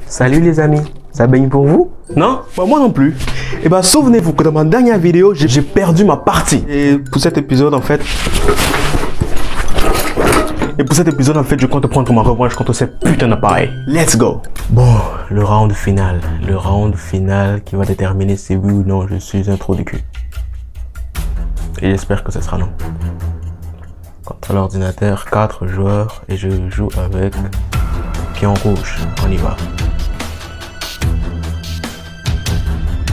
Salut les amis, ça baigne pour vous? Non? Bah moi non plus. Et bah souvenez-vous que dans ma dernière vidéo, j'ai perdu ma partie. Et pour cet épisode en fait... je compte prendre ma revanche contre ces putains d'appareils. Let's go! Bon, le round final. Le round final qui va déterminer si oui ou non je suis un trou du cul. Et j'espère que ce sera non. Contre l'ordinateur, 4 joueurs et je joue avec pion rouge. On y va.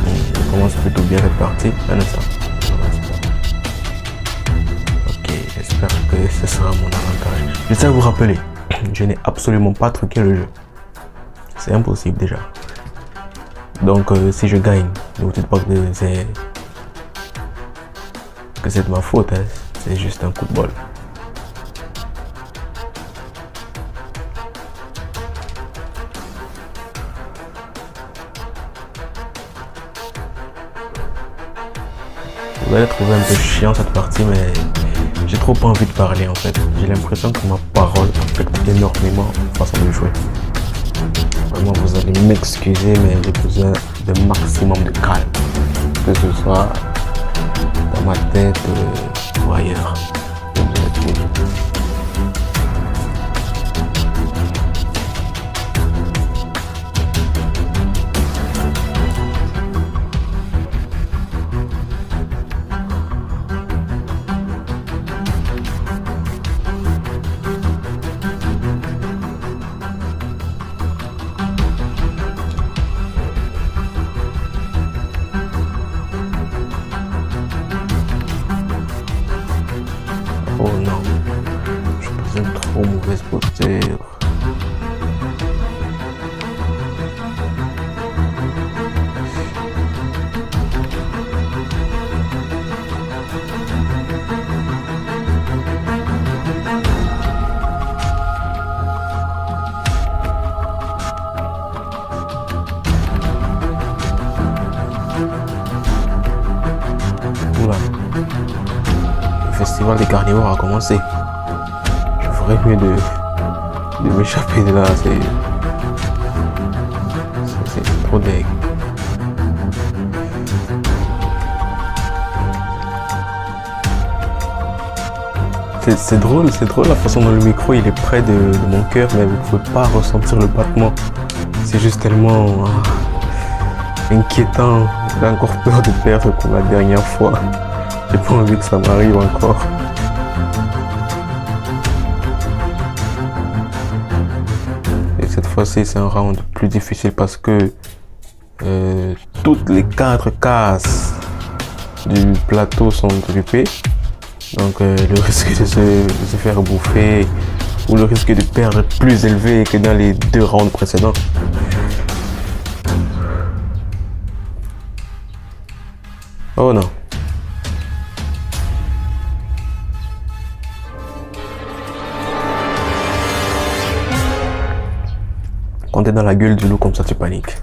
Je commence plutôt bien cette partie. Un instant. Ok, j'espère que ce sera mon avantage. Je tiens à vous rappeler, je n'ai absolument pas truqué le jeu. C'est impossible déjà. Donc si je gagne, ne vous dites pas que c'est de ma faute, hein. C'est juste un coup de bol. Vous allez trouver un peu chiant cette partie, mais j'ai trop pas envie de parler en fait. J'ai l'impression que ma parole affecte énormément la façon de jouer. Vraiment, vous allez m'excuser, mais j'ai besoin de maximum de calme. Que ce soit dans ma tête ou ailleurs. Oh non, je suis dans une trop mauvaise posture. Oula. Le festival des carnivores a commencé. Je ferais mieux de m'échapper de là. C'est trop deg. C'est drôle la façon dont le micro il est près de mon cœur, mais vous ne pouvez pas ressentir le battement. C'est juste tellement inquiétant. J'ai encore peur de perdre pour la dernière fois. J'ai pas envie que ça m'arrive encore. Et cette fois-ci, c'est un round plus difficile parce que toutes les 4 cases du plateau sont occupées. Donc le risque de se faire bouffer ou le risque de perdre est plus élevé que dans les 2 rounds précédents. Oh non. Quand t'es dans la gueule du loup comme ça, tu paniques.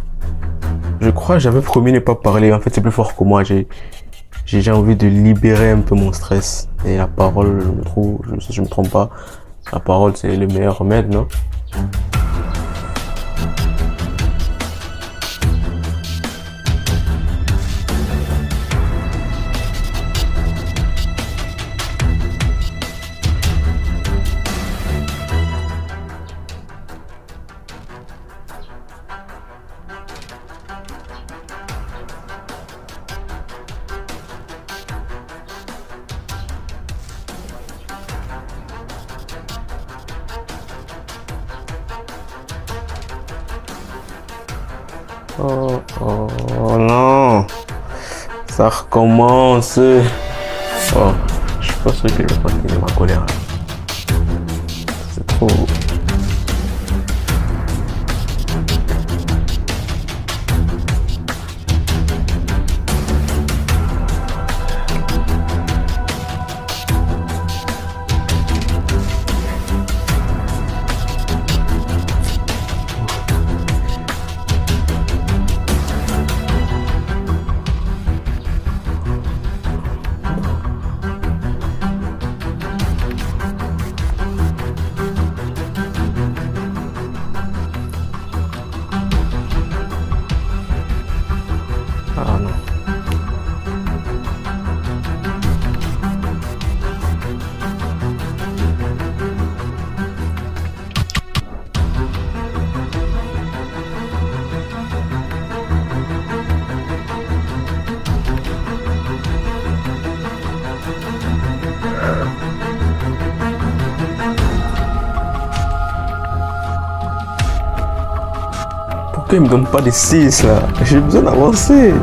Je crois que j'avais promis ne pas parler. En fait, c'est plus fort que moi. J'ai envie de libérer un peu mon stress. Et la parole, je trouve, si je me trompe pas, la parole c'est le meilleur remède, non? Oh non, ça recommence. Oh, je suis pas sûr que je vais continuer ma colère. C'est trop. Pourquoi il me donne pas des 6 là? J'ai besoin d'avancer.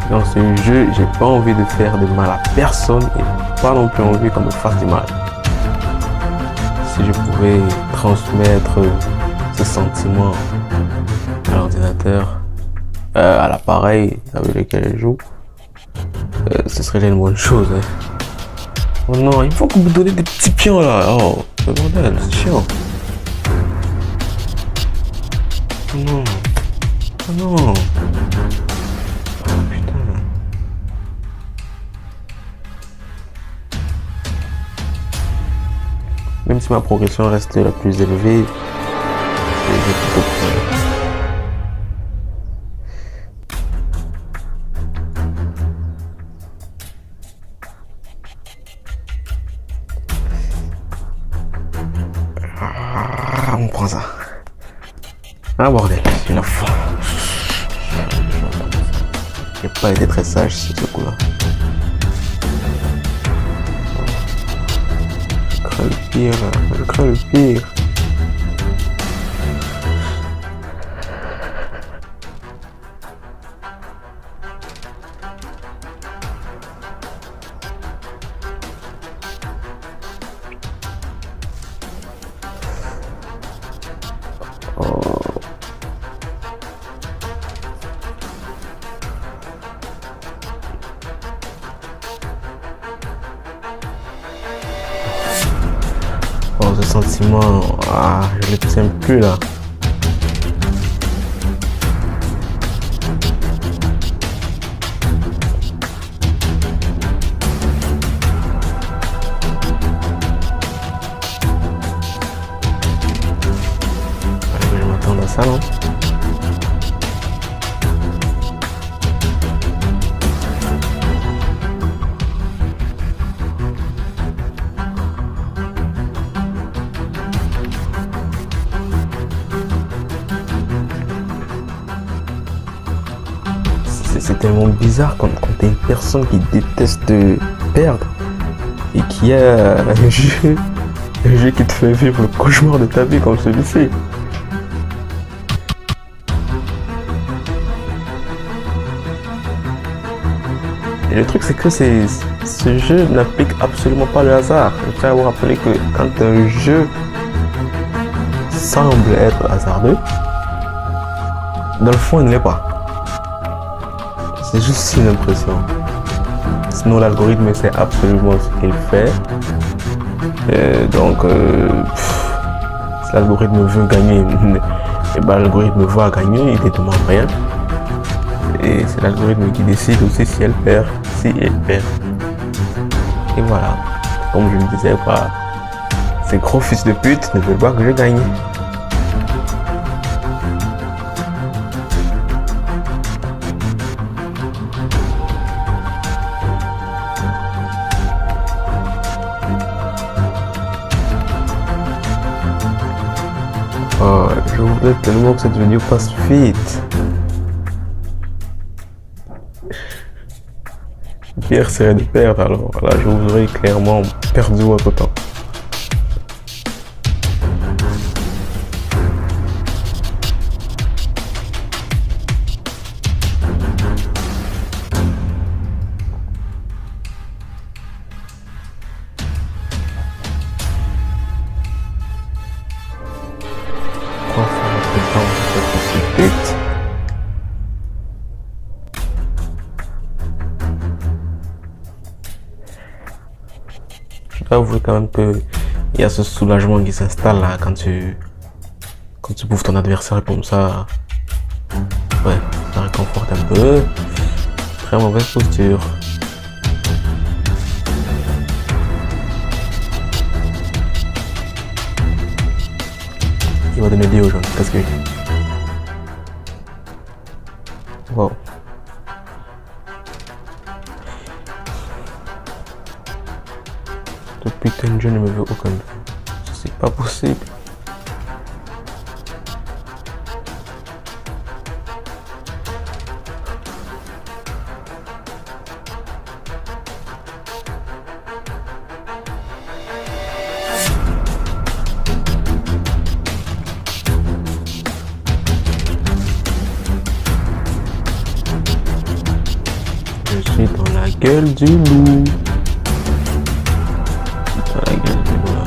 Dans ce jeu, j'ai pas envie de faire de mal à personne et pas non plus envie qu'on me fasse du mal. Si je pouvais transmettre ce sentiment à l'ordinateur, à l'appareil avec lequel je joue, ce serait une bonne chose. Hein. Oh non, il faut que vous donniez des petits pions là. Oh, le bordel, c'est chiant. Oh non. Oh non. Même si ma progression reste la plus élevée, j'ai plutôt peur. Ah, on prend ça. Ah bordel, une fois. J'ai pas été très sage sur ce coup-là. Le pire, je crains le pire. Ce sentiment, je le tiens plus là. Je m'attends à ça, non? C'est tellement bizarre quand t'es une personne qui déteste perdre et qui a un jeu qui te fait vivre le cauchemar de ta vie comme celui-ci. Et le truc c'est que ce jeu n'applique absolument pas le hasard. Je tiens à vous rappeler que quand un jeu semble être hasardeux, dans le fond il ne l'est pas. C'est juste une impression. Sinon l'algorithme sait absolument ce qu'il fait. Donc si l'algorithme veut gagner, et ben, l'algorithme va gagner, il ne demande rien. Et c'est l'algorithme qui décide aussi si elle perd, si elle perd. Et voilà. Comme je le disais, ces gros fils de pute ne veulent pas que je gagne. Oh, je voudrais tellement que cette vidéo passe vite. Le pire serait de perdre, alors là je vous aurais clairement perdu votre temps. Je dois avouer quand même que il y a ce soulagement qui s'installe là quand tu bouffes ton adversaire comme ça. Ouais, ça réconforte un peu. Très mauvaise posture. Il va donner des aux jaunes, qu'est-ce que... Wow. Ce putain de jeu ne me veut aucun. C'est pas possible. Je suis dans la gueule du loup. Dans la gueule du loup là.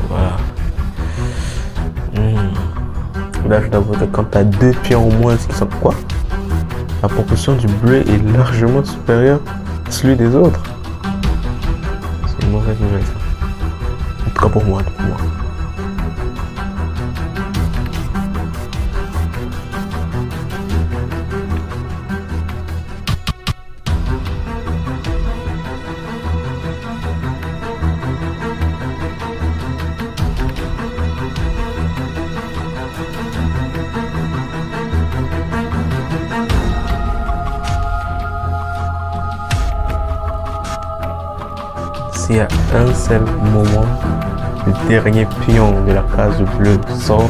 Voilà. Là je t'avoue que quand t'as 2 pieds en moins, ce qui sont quoi? La proportion du bleu est largement supérieure à celui des autres. C'est une mauvaise nouvelle ça. En tout cas pour moi, S'il y a un seul moment, le dernier pion de la case bleue sort,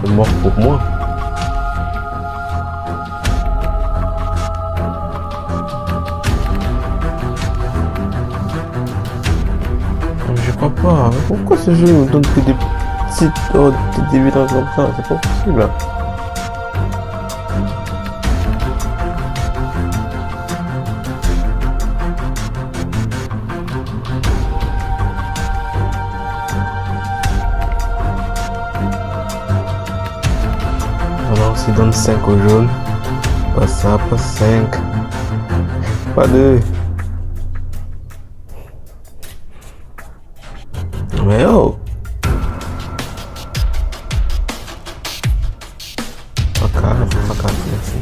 c'est mort pour moi. Je crois pas. Pourquoi ce jeu me donne que des petites évidences comme ça? C'est pas possible. Alors s'il donne 5 au jaune, pas ça, pas 5, pas 2. Mais oh, pas 4, merci.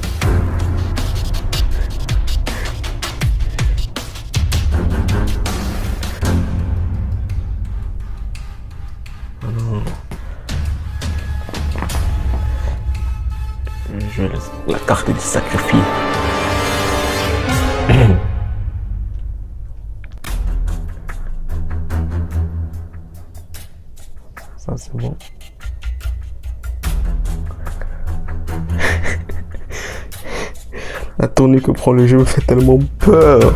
Oh non. Je laisse la carte du sacrifice. Ça c'est bon. La tournée que prend le jeu me fait tellement peur.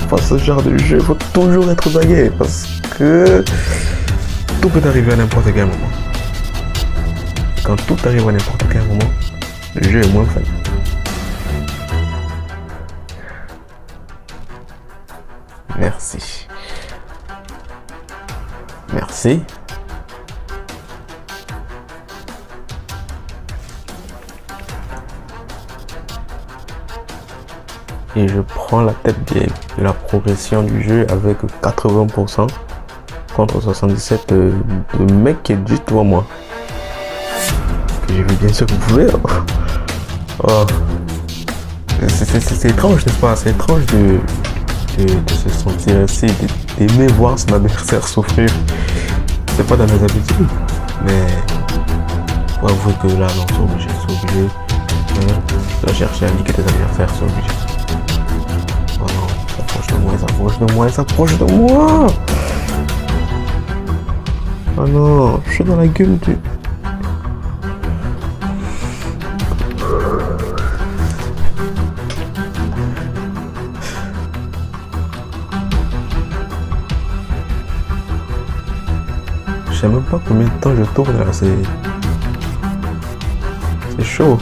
Enfin, ce genre de jeu, il faut toujours être bagué parce que tout peut arriver à n'importe quel moment. Quand tout arrive à n'importe quel moment, le jeu est moins fun. Merci. Merci. Et je prends la tête de la progression du jeu avec 80% contre 77 de mecs qui est juste devant moi. J'ai vu bien sûr que vous pouvez. Oh. C'est étrange, n'est-ce pas? C'est étrange de se sentir ainsi, d'aimer voir son adversaire souffrir. C'est pas dans mes habitudes. Mais faut avouer que là, non, c'est obligé. Tu dois chercher à niquer tes adversaires, c'est obligé. Oh non, ça approche de moi, ça approche de moi, ça approche de moi. Oh non, je suis dans la gueule du... Je sais même pas combien de temps je tourne là, c'est chaud.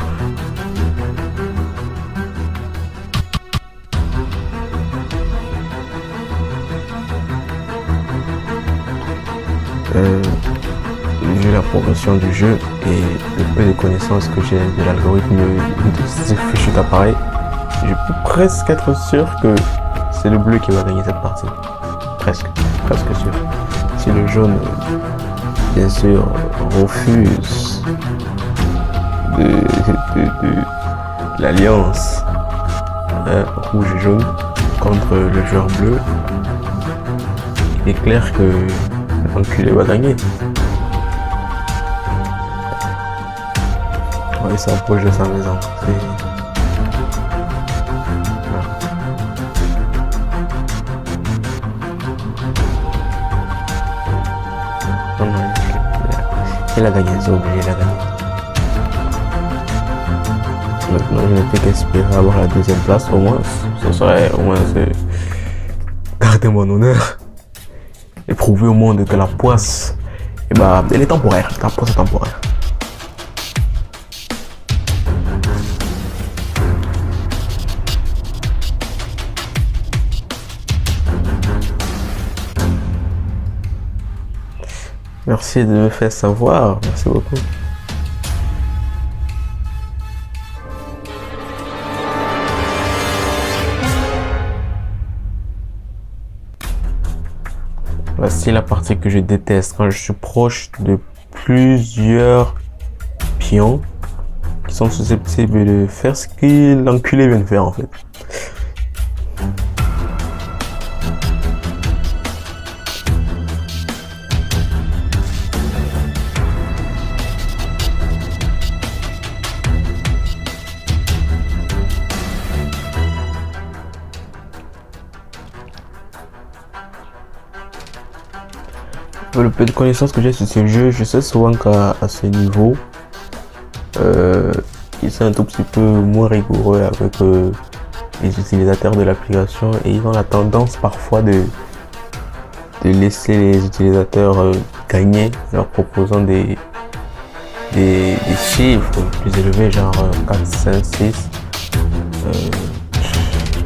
Vu la progression du jeu et le peu de connaissances que j'ai de l'algorithme de ces fichus d'appareil, je peux presque être sûr que c'est le bleu qui va gagner cette partie. Presque sûr. Si le jaune, bien sûr, refuse de l'alliance rouge et jaune, contre le joueur bleu, il est clair que l'enculé va gagner. Ouais, il s'approche de sa maison. Non, non, il a gagné, c'est obligé, il a gagné. Maintenant, je ne peux qu'espérer avoir la deuxième place au moins. Ce serait au moins garder mon honneur et prouver au monde que la poisse, elle est temporaire. La poisse est temporaire. Merci de me faire savoir. Merci beaucoup. Voici la partie que je déteste, quand je suis proche de plusieurs pions qui sont susceptibles de faire ce que l'enculé vient de faire en fait. Le peu de connaissances que j'ai sur ce jeu, je sais souvent qu'à ce niveau, ils sont un tout petit peu moins rigoureux avec les utilisateurs de l'application et ils ont la tendance parfois de laisser les utilisateurs gagner en leur proposant des chiffres plus élevés, genre 4, 5, 6.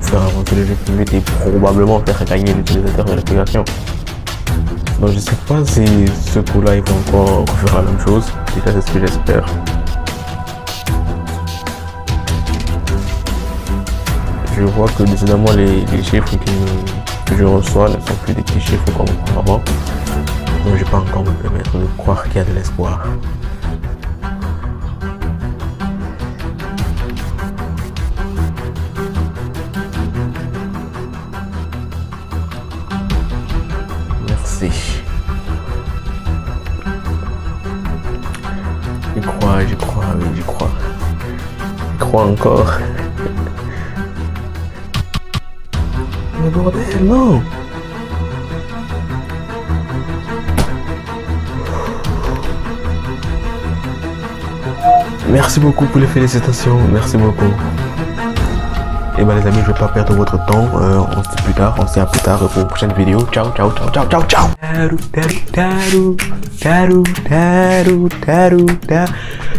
Faire avancer le jeu plus vite et probablement faire gagner l'utilisateur de l'application. Donc je sais pas si ce coup-là il va encore faire la même chose. Déjà c'est ce que j'espère. Je vois que décidément les chiffres que je reçois ne sont plus des petits chiffres comme auparavant. Donc je peux encore me permettre de croire qu'il y a de l'espoir. J'y crois, oui, j'y crois. J'y crois encore. Mais bordel, non! Merci beaucoup pour les félicitations, merci beaucoup. Et les amis, je vais pas perdre votre temps, on se dit plus tard, on se dit à plus tard pour une prochaine vidéo. Ciao, ciao, ciao, ciao, ciao, ciao.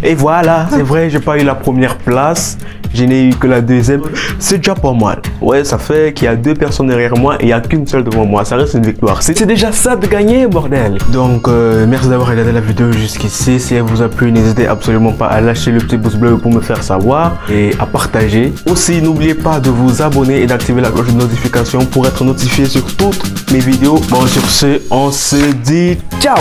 Et voilà, c'est vrai, j'ai pas eu la première place, je n'ai eu que la deuxième, c'est déjà pas mal. Ouais, ça fait qu'il y a 2 personnes derrière moi et il n'y a qu'une seule devant moi, ça reste une victoire. C'est déjà ça de gagner, bordel. Donc, merci d'avoir regardé la vidéo jusqu'ici. Si elle vous a plu, n'hésitez absolument pas à lâcher le petit pouce bleu pour me faire savoir et à partager. Aussi, n'oubliez pas de vous abonner et d'activer la cloche de notification pour être notifié sur toutes mes vidéos. Bon, sur ce, on se dit ciao.